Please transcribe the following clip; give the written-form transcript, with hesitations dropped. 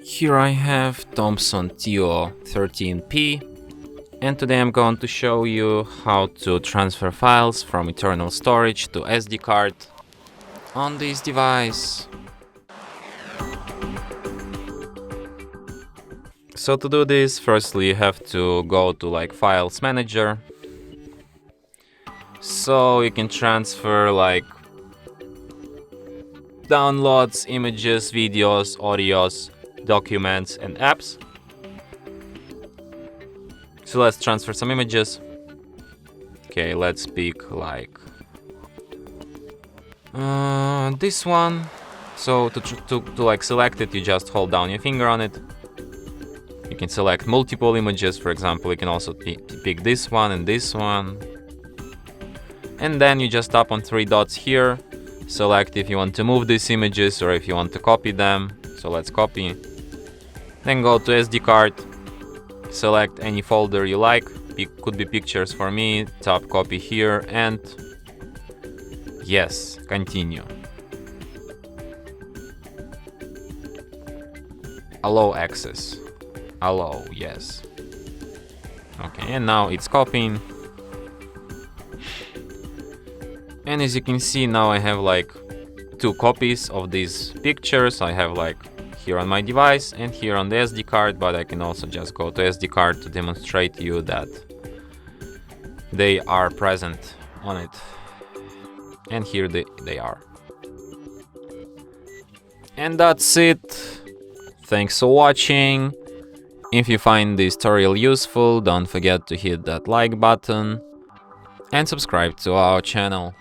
Here I have Thomson TO 13P, and today I'm going to show you how to transfer files from internal storage to SD card on this device. So to do this, firstly you have to go to Files Manager, so you can transfer downloads, images, videos, audios, documents and apps. So let's transfer some images. Okay, let's pick this one. So to select it, you just hold down your finger on it. You can select multiple images. For example, you can also pick this one and this one. And then you just tap on three dots here. Select if you want to move these images or if you want to copy them. So let's copy. Then go to SD card. Select any folder you like. Could be pictures for me. Tap copy here and yes, continue. Allow access. Allow, yes. Okay, and now it's copying. And as you can see, now I have two copies of these pictures. I have here on my device and here on the SD card, but I can also just go to SD card to demonstrate to you that they are present on it. And here they are. And that's it. Thanks for watching. If you find this tutorial useful, don't forget to hit that like button and subscribe to our channel.